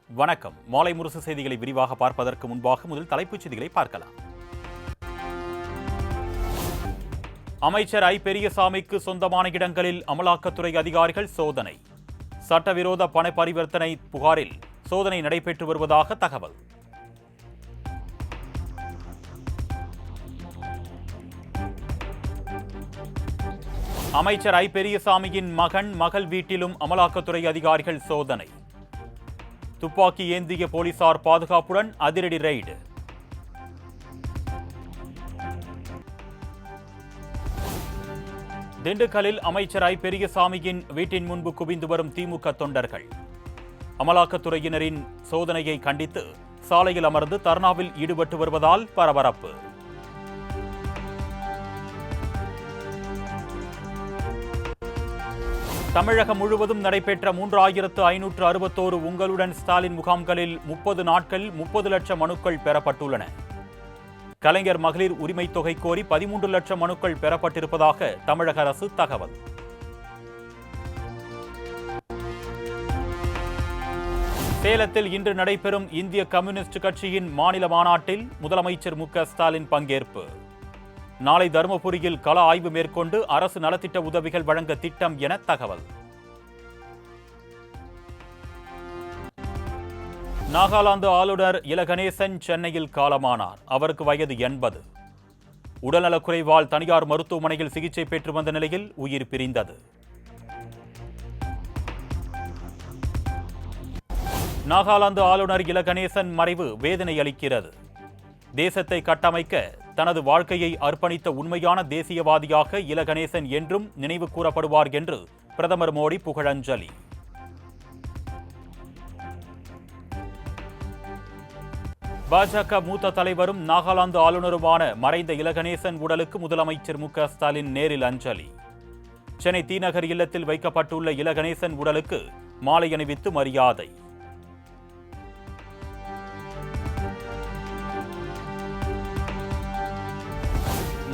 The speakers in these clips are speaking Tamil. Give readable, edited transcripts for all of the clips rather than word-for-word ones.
வணக்கம். மாலை முரசு செய்திகளை விரிவாக பார்ப்பதற்கு முன்பாக முதல் தலைப்புச் செய்திகளை பார்க்கலாம். அமைச்சர் ஐ. பெரியசாமிக்கு சொந்தமான இடங்களில் அமலாக்கத்துறை அதிகாரிகள் சோதனை. சட்டவிரோத பண பரிவர்த்தனை புகாரில் சோதனை நடைபெற்று வருவதாக தகவல். அமைச்சர் ஐ. பெரியசாமியின் மகள் வீட்டிலும் அமலாக்கத்துறை அதிகாரிகள் சோதனை. துப்பாக்கி ஏந்திய போலீசார் பாதுகாப்புடன் அதிரடி ரெய்டு. திண்டுக்கல்லில் அமைச்சர் ஐ. பெரியசாமியின் வீட்டின் முன்பு குவிந்து வரும் திமுக தொண்டர்கள். அமலாக்கத்துறையினரின் சோதனையை கண்டித்து சாலையில் அமர்ந்து தர்ணாவில் ஈடுபட்டு வருவதால் பரபரப்பு. தமிழகம் முழுவதும் நடைபெற்ற 3561 உங்களுடன் ஸ்டாலின் முகாம்களில் 30 நாட்கள் 30 லட்சம் மனுக்கள் பெறப்பட்டுள்ளன. கலைஞர் மகளிர் உரிமை தொகை கோரி 13 லட்சம் மனுக்கள் பெறப்பட்டிருப்பதாக தமிழக அரசு தகவல். சேலத்தில் இன்று நடைபெறும் இந்திய கம்யூனிஸ்ட் கட்சியின் மாநில மாநாட்டில் முதலமைச்சர் மு க ஸ்டாலின் பங்கேற்பு. நாளை தருமபுரியில் கள ஆய்வு மேற்கொண்டு அரசு நலத்திட்ட உதவிகள் வழங்க திட்டம் என தகவல். நாகாலாந்து ஆளுநர் இல கணேசன் சென்னையில் காலமானார். அவருக்கு வயது 80. உடல்நலக்குறைவால் தனியார் மருத்துவமனையில் சிகிச்சை பெற்று வந்த நிலையில் உயிர் பிரிந்தது. நாகாலாந்து ஆளுநர் இல கணேசன் மறைவு வேதனை அளிக்கிறது. தேசத்தை கட்டமைக்க தனது வாழ்க்கையை அர்ப்பணித்த உண்மையான தேசியவாதியாக இல கணேசன் என்றும் நினைவு கூறப்படுவார் என்று பிரதமர் மோடி புகழஞ்சலி. பாஜக மூத்த தலைவரும் நாகாலாந்து ஆளுநருமான மறைந்த இல கணேசன் உடலுக்கு முதலமைச்சர் மு க ஸ்டாலின் நேரில் அஞ்சலி. சென்னை தீநகர் இல்லத்தில் வைக்கப்பட்டுள்ள இல கணேசன் உடலுக்கு மாலை அணிவித்து மரியாதை.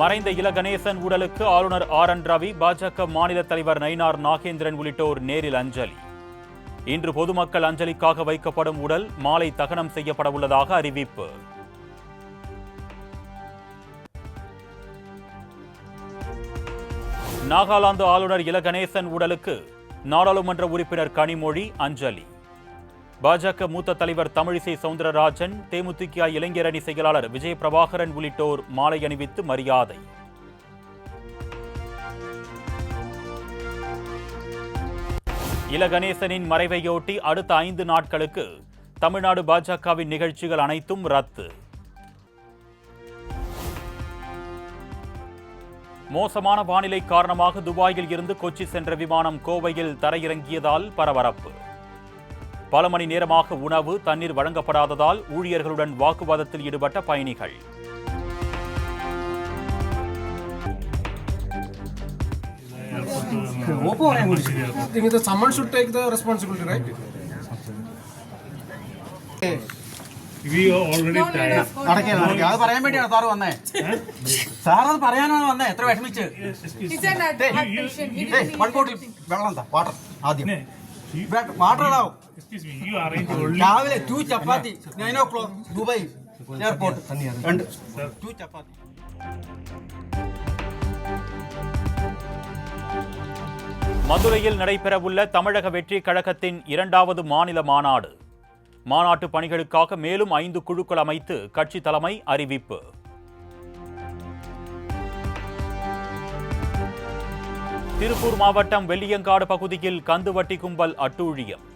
மறைந்த இல கணேசன் உடலுக்கு ஆளுநர் ஆர் என் ரவி, பாஜக மாநில தலைவர் நயினார் நாகேந்திரன் உள்ளிட்டோர் நேரில் அஞ்சலி. இன்று பொதுமக்கள் அஞ்சலிக்காக வைக்கப்படும் உடல் மாலை தகனம் செய்யப்பட உள்ளதாக அறிவிப்பு. நாகாலாந்து ஆளுநர் இல கணேசன் உடலுக்கு நாடாளுமன்ற உறுப்பினர் கனிமொழி அஞ்சலி. பாஜக மூத்த தலைவர் தமிழிசை சவுந்தரராஜன், தேமுதிக இளைஞரணி செயலாளர் விஜய பிரபாகரன் உள்ளிட்டோர் மாலை அணிவித்து மரியாதை. இல கணேசனின் மறைவையொட்டி அடுத்த 5 நாட்களுக்கு தமிழ்நாடு பாஜகவின் நிகழ்ச்சிகள் அனைத்தும் ரத்து. மோசமான வானிலை காரணமாக துபாயில் இருந்து கொச்சி சென்ற விமானம் கோவையில் தரையிறங்கியதால் பரபரப்பு. பல மணி நேரமாக உணவு, தண்ணீர் வழங்கப்படாததால் ஊழியர்களுடன் வாக்குவாதத்தில் ஈடுபட்ட பயணிகள். We are already tired. അത് പറയാൻ വേണ്ടിയാണ് സാറ് വന്നേ. സാർ അത് പറയാനാണ് വന്നേ. എത്ര വിഷമിച്ച് മൺകോട്ടിൽ വെള്ളം എന്താ വാട്ടർ ആദ്യം water ഇടാവും. Excuse me, you arrange only. രാവിലെ 2 ചപ്പാത്തി 9 o'clock ദുബായ് എയർപോർട്ട് 2 ചപ്പാത്തി. மதுரையில் நடைபெறவுள்ள தமிழக வெற்றி கழகத்தின் 2வது மாநில மாநாடு. மாநாட்டு பணிகளுக்காக மேலும் 5 குழுக்கள் அமைத்து கட்சி தலைமை அறிவிப்பு. திருப்பூர் மாவட்டம் வெள்ளியங்காடு பகுதியில் கந்துவட்டி கும்பல் அட்டூழியம்.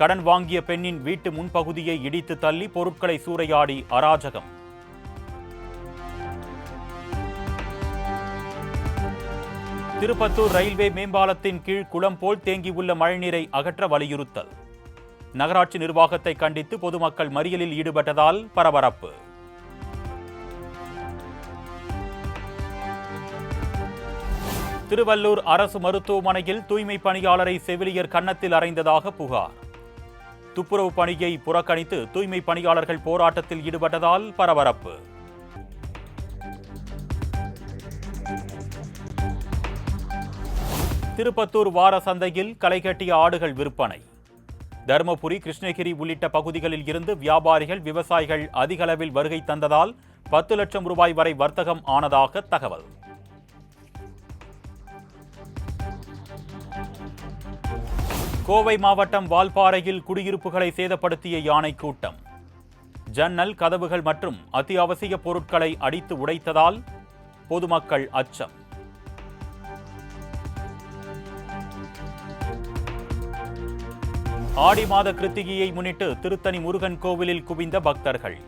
கடன் வாங்கிய பெண்ணின் வீட்டு முன்பகுதியை இடித்து தள்ளி பொருட்களை சூறையாடி அராஜகம். திருப்பத்தூர் ரயில்வே மேம்பாலத்தின் கீழ் குளம் போல் தேங்கியுள்ள மழைநீரை அகற்ற வலியுறுத்தல். நகராட்சி நிர்வாகத்தை கண்டித்து பொதுமக்கள் மறியலில் ஈடுபட்டதால் பரபரப்பு. திருவள்ளூர் அரசு மருத்துவமனையில் தூய்மை பணியாளரை செவிலியர் கன்னத்தில் அறைந்ததாக புகார். துப்புரவு பணியை புறக்கணித்து தூய்மை பணியாளர்கள் போராட்டத்தில் ஈடுபட்டதால் பரபரப்பு. திருப்பத்தூர் வார சந்தையில் களை கட்டிய ஆடுகள் விற்பனை. தருமபுரி, கிருஷ்ணகிரி உள்ளிட்ட பகுதிகளில் இருந்து வியாபாரிகள், விவசாயிகள் அதிக அளவில் வருகை தந்ததால் 10 லட்சம் ரூபாய் வரை வர்த்தகம் ஆனதாக தகவல். கோவை மாவட்டம் வால்பாறையில் குடியிருப்புகளை சேதப்படுத்திய யானை கூட்டம். ஜன்னல், கதவுகள் மற்றும் அத்தியாவசிய பொருட்களை அடித்து உடைத்ததால் பொதுமக்கள் அச்சம். ஆடி மாத கிருத்திகையை முன்னிட்டு திருத்தணி முருகன் கோவிலில் குவிந்த பக்தர்கள்.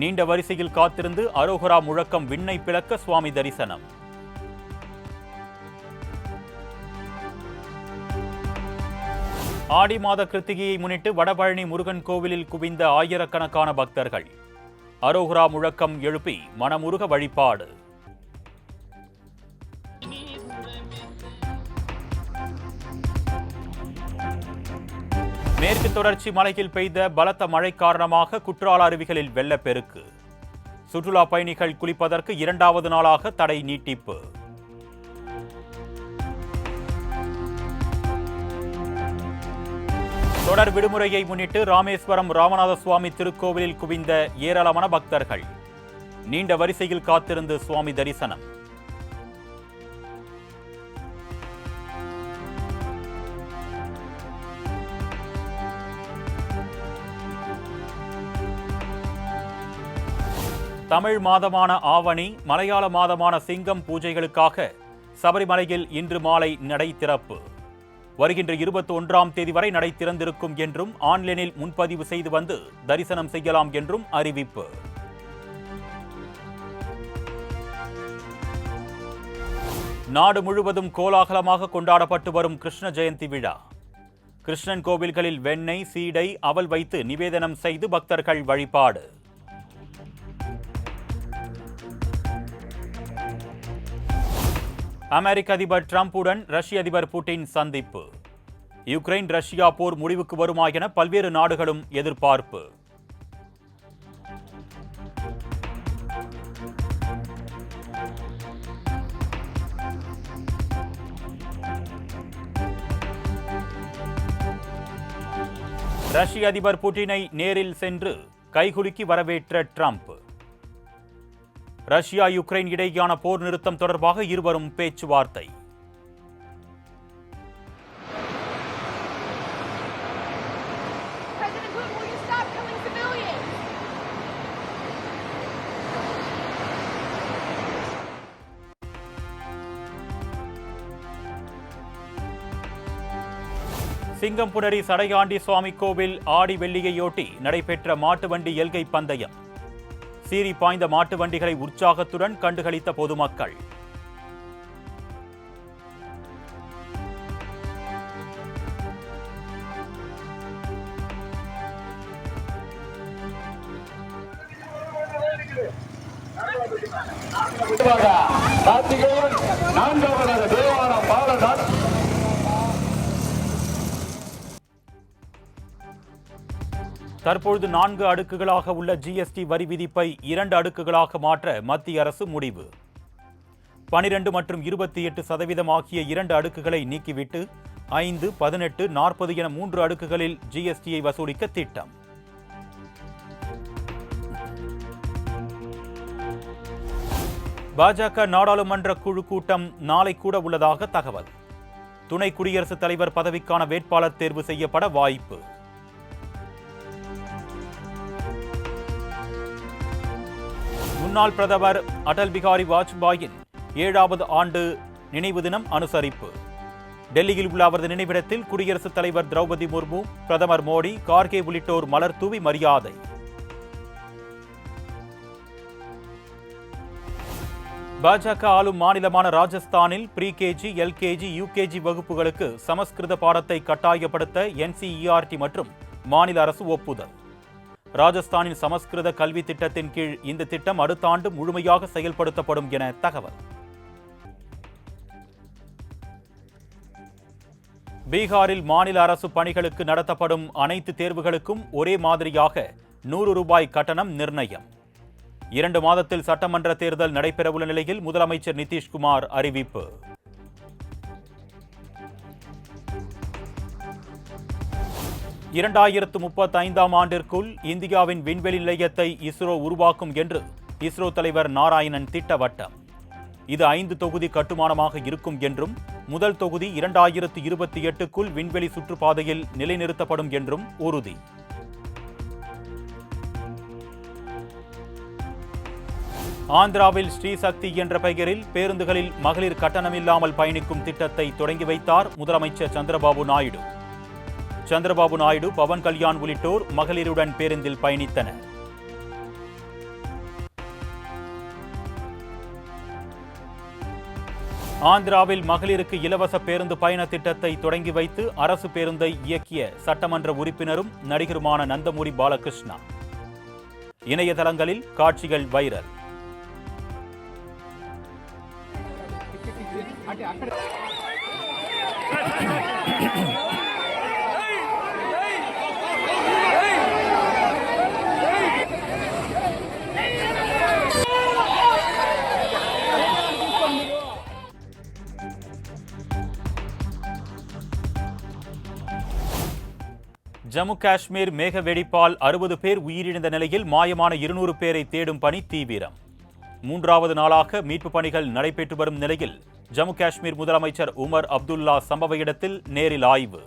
நீண்ட வரிசையில் காத்திருந்து அரோகரா முழக்கம் விண்ணை பிளக்க சுவாமி தரிசனம். ஆடி மாத கிருத்திகையை முன்னிட்டு வடபழனி முருகன் கோவிலில் குவிந்த ஆயிரக்கணக்கான பக்தர்கள். அரோகரா முழக்கம் எழுப்பி மனமுருக வழிபாடு. மேற்கு தொடர்ச்சி மலையில் பெய்த பலத்த மழை காரணமாக குற்றால அருவிகளில் வெள்ளப்பெருக்கு. சுற்றுலா பயணிகள் குளிப்பதற்கு 2வது நாளாக தடை நீட்டிப்பு. தொடர் விடுமுறையை முன்னிட்டு ராமேஸ்வரம் ராமநாத சுவாமி திருக்கோவிலில் குவிந்த ஏராளமான பக்தர்கள். நீண்ட வரிசையில் காத்திருந்து சுவாமி தரிசனம். தமிழ் மாதமான ஆவணி, மலையாள மாதமான சிங்கம் பூஜைகளுக்காக சபரிமலையில் இன்று மாலை நடை திறப்பு. வருகின்ற 21ஆம் தேதி வரை நடை திறந்திருக்கும் என்றும் ஆன்லைனில் முன்பதிவு செய்து வந்து தரிசனம் செய்யலாம் என்றும் அறிவிப்பு. நாடு முழுவதும் கோலாகலமாக கொண்டாடப்பட்டு வரும் கிருஷ்ண ஜெயந்தி விழா. கிருஷ்ணன் கோவில்களில் வெண்ணெய், சீடை, அவல் வைத்து நிவேதனம் செய்து பக்தர்கள் வழிபாடு. அமெரிக்க அதிபர் டிரம்புடன் ரஷ்ய அதிபர் புட்டின் சந்திப்பு. யுக்ரைன் ரஷ்யா போர் முடிவுக்கு வருமா என பல்வேறு நாடுகளும் எதிர்பார்ப்பு. ரஷ்ய அதிபர் புட்டினை நேரில் சென்று கைகுலுக்கி வரவேற்ற டிரம்ப். ரஷ்யா யுக்ரைன் இடையேயான போர் நிறுத்தம் தொடர்பாக இருவரும் பேச்சுவார்த்தை. சிங்கம்புணரி சடையாண்டி சுவாமி கோவில் ஆடி வெள்ளியையொட்டி நடைபெற்ற மாட்டு வண்டி எல்கை பந்தயம். சீறி பாய்ந்த மாட்டு வண்டிகளை உற்சாகத்துடன் கண்டுகளித்த பொதுமக்கள். தற்பொழுது 4 அடுக்குகளாக உள்ள ஜிஎஸ்டி வரி விதிப்பை 2 அடுக்குகளாக மாற்ற மத்திய அரசு முடிவு. 12 மற்றும் 28% ஆகிய 2 அடுக்குகளை நீக்கிவிட்டு 5, 18, 40 என 3 அடுக்குகளில் ஜிஎஸ்டியை வசூலிக்க திட்டம். பாஜக நாடாளுமன்ற குழு கூட்டம் நாளை கூட உள்ளதாக தகவல். துணை குடியரசுத் தலைவர் பதவிக்கான வேட்பாளர் தேர்வு செய்யப்பட வாய்ப்பு. முன்னாள் பிரதமர் அடல் பிகாரி வாஜ்பாயின் 7வது ஆண்டு நினைவு தினம் அனுசரிப்பு. டெல்லியில் உள்ள அவரது நினைவிடத்தில் குடியரசுத் தலைவர் திரௌபதி முர்மு, பிரதமர் மோடி, கார்கே உள்ளிட்டோர் மலர் தூவி மரியாதை. பாஜக ஆளும் மாநிலமான ராஜஸ்தானில் ப்ரீ கேஜி, எல்கேஜி, யூகேஜி வகுப்புகளுக்கு சமஸ்கிருத பாடத்தை கட்டாயப்படுத்த NCERT மற்றும் மாநில அரசு ஒப்புதல். ராஜஸ்தானின் சமஸ்கிருத கல்வி திட்டத்தின் கீழ் இந்த திட்டம் அடுத்த ஆண்டு முழுமையாக செயல்படுத்தப்படும் என தகவல். பீகாரில் மாநில அரசு பணிகளுக்கு நடத்தப்படும் அனைத்து தேர்வுகளுக்கும் ஒரே மாதிரியாக 100 ரூபாய் கட்டணம் நிர்ணயம். 2 மாதத்தில் சட்டமன்ற தேர்தல் நடைபெறவுள்ள நிலையில் முதலமைச்சர் நிதிஷ்குமார் அறிவிப்பு. 2035ஆம் ஆண்டிற்குள் இந்தியாவின் விண்வெளி நிலையத்தை இஸ்ரோ உருவாக்கும் என்று இஸ்ரோ தலைவர் நாராயணன் திட்டவட்டம். இது 5 தொகுதி கட்டுமானமாக இருக்கும் என்றும் முதல் தொகுதி 2028க்குள் விண்வெளி சுற்றுப்பாதையில் நிலைநிறுத்தப்படும் என்றும் உறுதி. ஆந்திராவில் ஸ்ரீசக்தி என்ற பெயரில் பேருந்துகளில் மகளிர் கட்டணமில்லாமல் பயணிக்கும் திட்டத்தை தொடங்கி வைத்தார் முதலமைச்சர் சந்திரபாபு நாயுடு. சந்திரபாபு நாயுடு, பவன் கல்யாண் உள்ளிட்டோர் மகளிருடன் பேருந்தில் பயணித்தனர். ஆந்திராவில் மகளிருக்கு இலவச பேருந்து பயண திட்டத்தை தொடங்கி வைத்து அரசு பேருந்தை இயக்கிய சட்டமன்ற உறுப்பினரும் நடிகருமான நந்தமூரி பாலகிருஷ்ணா. இணையதளங்களில் காட்சிகள் வைரல். ஜம்மு காஷ்மீர் மேக வெடிப்பால் 60 பேர் உயிரிழந்த நிலையில் மாயமான 200 பேரை தேடும் பணி தீவிரம். 3வது நாளாக மீட்பு பணிகள் நடைபெற்று வரும் நிலையில் ஜம்மு காஷ்மீர் முதலமைச்சர் உமர் அப்துல்லா சம்பவ இடத்தில் நேரில் ஆய்வு.